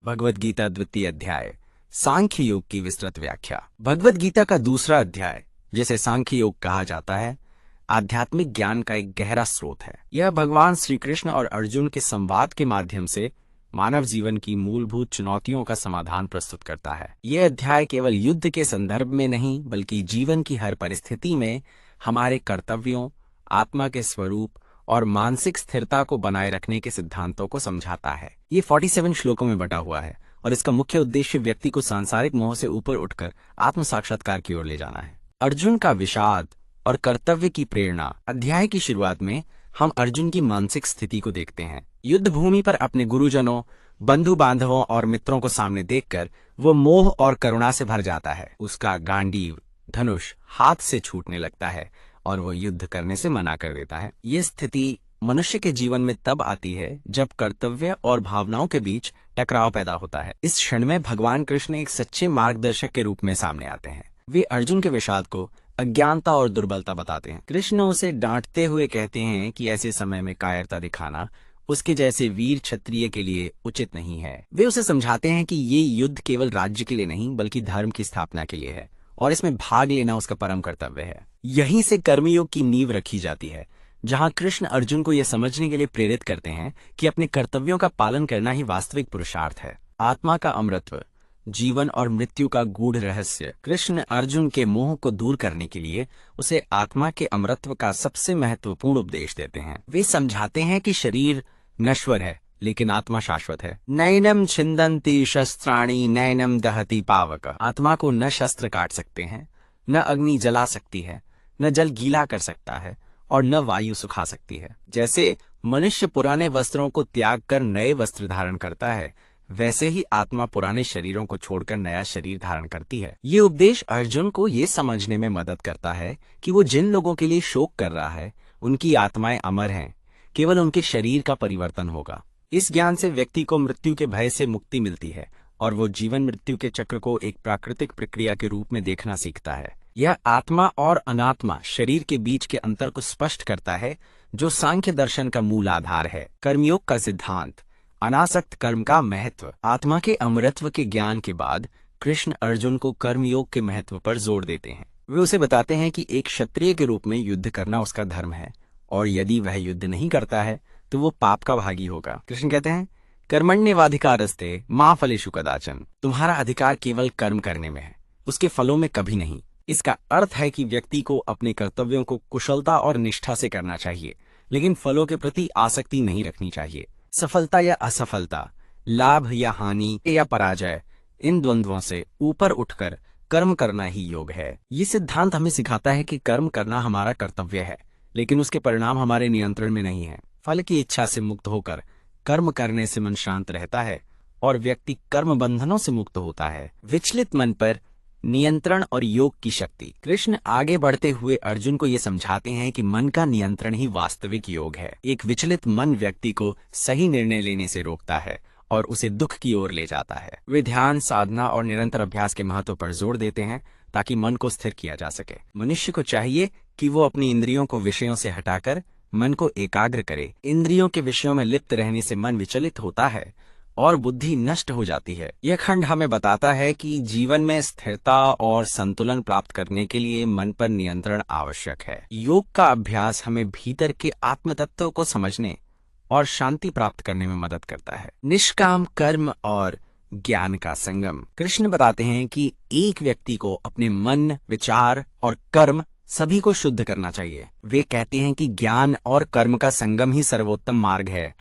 भगवद गीता द्वितीय अध्याय सांख्य योग की विस्तृत व्याख्या। भगवद गीता का दूसरा अध्याय, जिसे सांख्य योग कहा जाता है, आध्यात्मिक ज्ञान का एक गहरा स्रोत है। यह भगवान श्री कृष्ण और अर्जुन के संवाद के माध्यम से मानव जीवन की मूलभूत चुनौतियों का समाधान प्रस्तुत करता है। यह अध्याय केवल युद्ध के संदर्भ में नहीं, बल्कि जीवन की हर परिस्थिति में हमारे कर्तव्यों, आत्मा के स्वरूप और मानसिक स्थिरता को बनाए रखने के सिद्धांतों को समझाता है। ये 47 श्लोकों में बटा हुआ है और इसका मुख्य उद्देश्य व्यक्ति को सांसारिक मोह से ऊपर उठकर आत्म साक्षात्कार की ओर ले जाना है। अर्जुन का विषाद और कर्तव्य की प्रेरणा। अध्याय की शुरुआत में हम अर्जुन की मानसिक स्थिति को देखते हैं। युद्ध भूमि पर अपने गुरुजनों, बंधु बांधवों और मित्रों को सामने देखकर वो मोह और करुणा से भर जाता है। उसका गांडीव, धनुष हाथ से छूटने लगता है और वो युद्ध करने से मना कर देता है। ये स्थिति मनुष्य के जीवन में तब आती है जब कर्तव्य और भावनाओं के बीच टकराव पैदा होता है। इस क्षण में भगवान कृष्ण एक सच्चे मार्गदर्शक के रूप में सामने आते हैं। वे अर्जुन के विषाद को अज्ञानता और दुर्बलता बताते हैं। कृष्ण उसे डांटते हुए कहते हैं कि ऐसे समय में कायरता दिखाना उसके जैसे वीर क्षत्रिय के लिए उचित नहीं है। वे उसे समझाते हैं कि ये युद्ध केवल राज्य के लिए नहीं, बल्कि धर्म की स्थापना के लिए है और इसमें भाग लेना उसका परम कर्तव्य है। यहीं से कर्मयोग की नींव रखी जाती है, जहां कृष्ण अर्जुन को यह समझने के लिए प्रेरित करते हैं कि अपने कर्तव्यों का पालन करना ही वास्तविक पुरुषार्थ है। आत्मा का अमृतत्व, जीवन और मृत्यु का गूढ़ रहस्य। कृष्ण अर्जुन के मोह को दूर करने के लिए उसे आत्मा के अमरत्व का सबसे महत्वपूर्ण उपदेश देते हैं। वे समझाते हैं कि शरीर नश्वर है, लेकिन आत्मा शाश्वत है। नैनम छिंदन्ति शस्त्राणि नैनम दहति पावक। आत्मा को न शस्त्र काट सकते हैं, न अग्नि जला सकती है, न जल गीला कर सकता है और न वायु सुखा सकती है। जैसे मनुष्य पुराने वस्त्रों को त्याग कर नए वस्त्र धारण करता है, वैसे ही आत्मा पुराने शरीरों को छोड़कर नया शरीर धारण करती है। ये उपदेश अर्जुन को ये समझने में मदद करता है कि वो जिन लोगों के लिए शोक कर रहा है, उनकी आत्माएं अमर हैं, केवल उनके शरीर का परिवर्तन होगा। इस ज्ञान से व्यक्ति को मृत्यु के भय से मुक्ति मिलती है और वो जीवन मृत्यु के चक्र को एक प्राकृतिक प्रक्रिया के रूप में देखना सीखता है। यह आत्मा और अनात्मा शरीर के बीच के अंतर को स्पष्ट करता है, जो सांख्य दर्शन का मूल आधार है। कर्मयोग का सिद्धांत, अनासक्त कर्म का महत्व। आत्मा के अमरत्व के ज्ञान के बाद कृष्ण अर्जुन को कर्मयोग के महत्व पर जोर देते हैं। वे उसे बताते हैं कि एक क्षत्रिय के रूप में युद्ध करना उसका धर्म है और यदि वह युद्ध नहीं करता है तो वो पाप का भागी होगा। कृष्ण कहते हैं, कर्मण्येवाधिकारस्ते मा फलेषु कदाचन। तुम्हारा अधिकार केवल कर्म करने में है, उसके फलों में कभी नहीं। इसका अर्थ है कि व्यक्ति को अपने कर्तव्यों को कुशलता और निष्ठा से करना चाहिए, लेकिन फलों के प्रति आसक्ति नहीं रखनी चाहिए। सफलता या असफलता, लाभ या हानि या पराजय, इन द्वंद्वों से ऊपर उठकर कर्म करना ही योग है। ये सिद्धांत हमें सिखाता है कि कर्म करना हमारा कर्तव्य है, लेकिन उसके परिणाम हमारे नियंत्रण में नहीं है। फल की इच्छा से मुक्त होकर कर्म करने से मन शांत रहता है और व्यक्ति कर्म बंधनों से मुक्त होता है। विचलित मन पर नियंत्रण और योग की शक्ति। कृष्ण आगे बढ़ते हुए अर्जुन को ये समझाते हैं कि मन का नियंत्रण ही वास्तविक योग है। एक विचलित मन व्यक्ति को सही निर्णय लेने से रोकता है और उसे दुख की ओर ले जाता है। वे ध्यान, साधना और निरंतर अभ्यास के महत्व पर जोर देते हैं ताकि मन को स्थिर किया जा सके। मनुष्य को चाहिए कि वो अपनी इंद्रियों को विषयों से हटाकर मन को एकाग्र करे। इंद्रियों के विषयों में लिप्त रहने से मन विचलित होता है और बुद्धि नष्ट हो जाती है। यह खंड हमें बताता है कि जीवन में स्थिरता और संतुलन प्राप्त करने के लिए मन पर नियंत्रण आवश्यक है। योग का अभ्यास हमें भीतर के आत्म तत्व को समझने और शांति प्राप्त करने में मदद करता है। निष्काम कर्म और ज्ञान का संगम। कृष्ण बताते हैं कि एक व्यक्ति को अपने मन, विचार और कर्म सभी को शुद्ध करना चाहिए। वे कहते हैं कि ज्ञान और कर्म का संगम ही सर्वोत्तम मार्ग है।